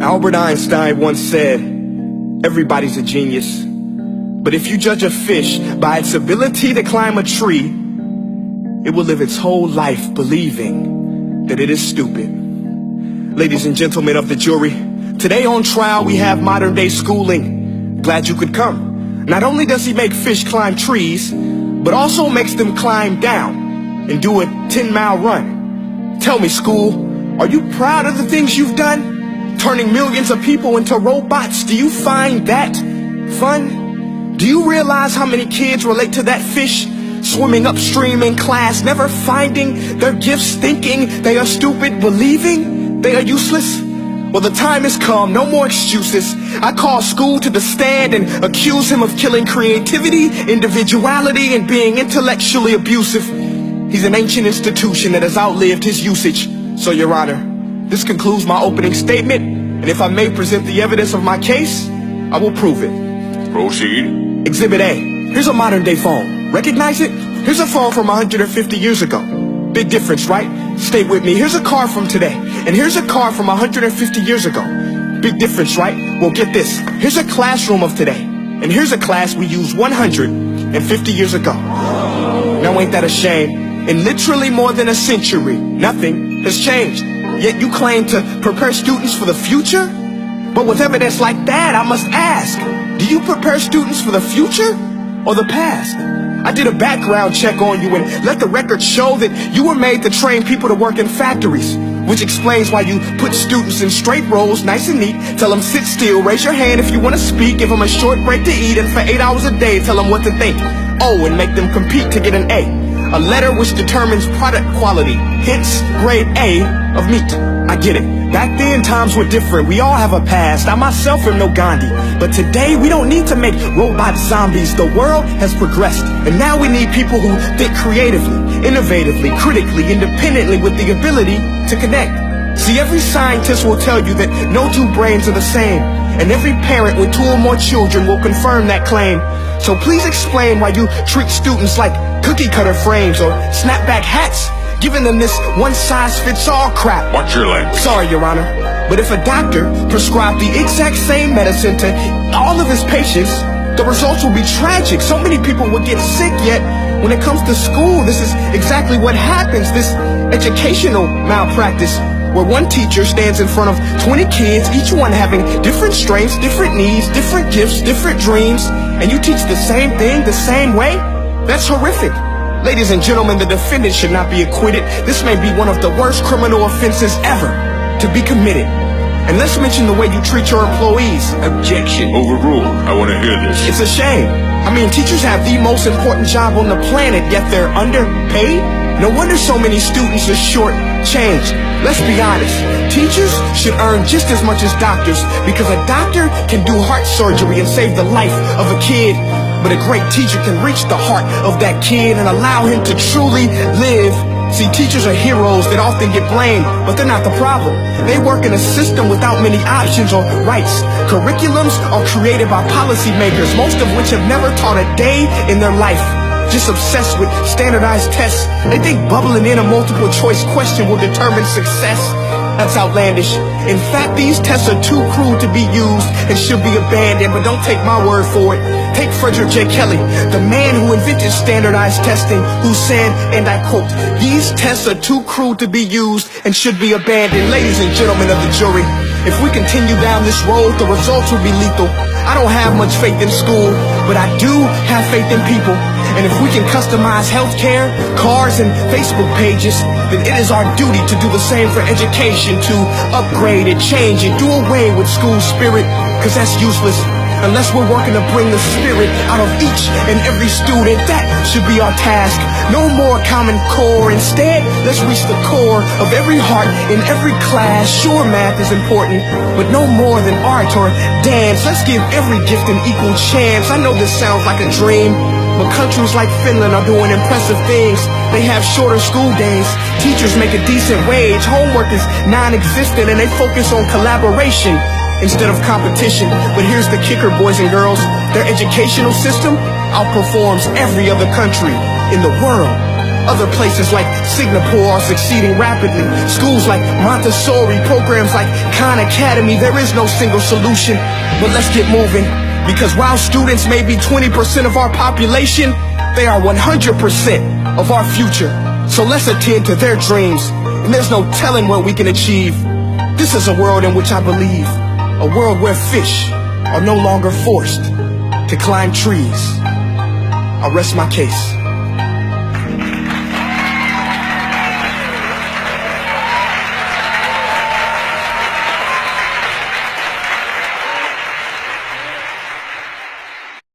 Albert Einstein once said, everybody's a genius. But if you judge a fish by its ability to climb a tree, it will live its whole life believing that it is stupid. Ladies and gentlemen of the jury, today on trial we have modern day schooling. Glad you could come. Not only does he make fish climb trees, but also makes them climb down and do a 10-mile run. Tell me, school, are you proud of the things you've done? Turning millions of people into robots, do you find that fun? Do you realize how many kids relate to that fish swimming upstream in class, never finding their gifts, thinking they are stupid, believing they are useless? Well, the time has come, no more excuses. I call school to the stand and accuse him of killing creativity, individuality, and being intellectually abusive. He's an ancient institution that has outlived his usage. So, Your Honor, this concludes my opening statement, and if I may present the evidence of my case, I will prove it. Proceed. Exhibit A. Here's a modern day phone. Recognize it? Here's a phone from 150 years ago. Big difference, right? Stay with me. Here's a car from today, and here's a car from 150 years ago. Big difference, right? Well, get this. Here's a classroom of today, and here's a class we used 150 years ago. Now ain't that a shame? In literally more than a century, nothing has changed. Yet you claim to prepare students for the future? But with evidence like that, I must ask, do you prepare students for the future or the past? I did a background check on you and let the record show that you were made to train people to work in factories, which explains why you put students in straight rows, nice and neat, tell them sit still, raise your hand if you want to speak, give them a short break to eat, and for 8 hours a day, tell them what to think. Oh, and make them compete to get an A letter which determines product quality, hence grade A of meat. I get it. Back then, times were different. We all have a past. I myself am no Gandhi. But today, we don't need to make robot zombies. The world has progressed. And now we need people who think creatively, innovatively, critically, independently, with the ability to connect. See, every scientist will tell you that no two brains are the same. And every parent with 2 or more children will confirm that claim. So please explain why you treat students like cookie cutter frames or snapback hats, giving them this one-size-fits-all crap. Watch your language. Sorry, Your Honor, but if a doctor prescribed the exact same medicine to all of his patients, the results will be tragic. So many people will get sick, yet when it comes to school, this is exactly what happens, this educational malpractice, where one teacher stands in front of 20 kids, each one having different strengths, different needs, different gifts, different dreams, and you teach the same thing the same way? That's horrific. Ladies and gentlemen, the defendant should not be acquitted. This may be one of the worst criminal offenses ever to be committed. And let's mention the way you treat your employees. Objection. Overruled. I want to hear this. It's a shame. I mean, teachers have the most important job on the planet, yet they're underpaid? No wonder so many students are short-changed. Let's be honest. Teachers should earn just as much as doctors, because a doctor can do heart surgery and save the life of a kid. But a great teacher can reach the heart of that kid and allow him to truly live. See, teachers are heroes that often get blamed, but they're not the problem. They work in a system without many options or rights. Curriculums are created by policymakers, most of which have never taught a day in their life. Just obsessed with standardized tests. They think bubbling in a multiple choice question will determine success. That's outlandish. In fact, these tests are too cruel to be used and should be abandoned, but don't take my word for it. Take Frederick J. Kelly, the man who invented standardized testing, who said, and I quote, "These tests are too cruel to be used and should be abandoned." Ladies and gentlemen of the jury, if we continue down this road, the results will be lethal. I don't have much faith in school, but I do have faith in people. And if we can customize healthcare, cars, and Facebook pages, then it is our duty to do the same for education, to upgrade and change and do away with school spirit, because that's useless. Unless we're working to bring the spirit out of each and every student, that should be our task. No more Common Core. Instead, let's reach the core of every heart in every class. Sure, math is important, but no more than art or dance. Let's give every gift an equal chance. I know this sounds like a dream, but countries like Finland are doing impressive things. They have shorter school days. Teachers make a decent wage. Homework is non-existent, and they focus on collaboration instead of competition. But here's the kicker, boys and girls. Their educational system outperforms every other country in the world. Other places like Singapore are succeeding rapidly. Schools like Montessori, programs like Khan Academy. There is no single solution, but let's get moving. Because while students may be 20% of our population, they are 100% of our future. So let's attend to their dreams, and there's no telling what we can achieve. This is a world in which I believe, a world where fish are no longer forced to climb trees. I'll rest my case.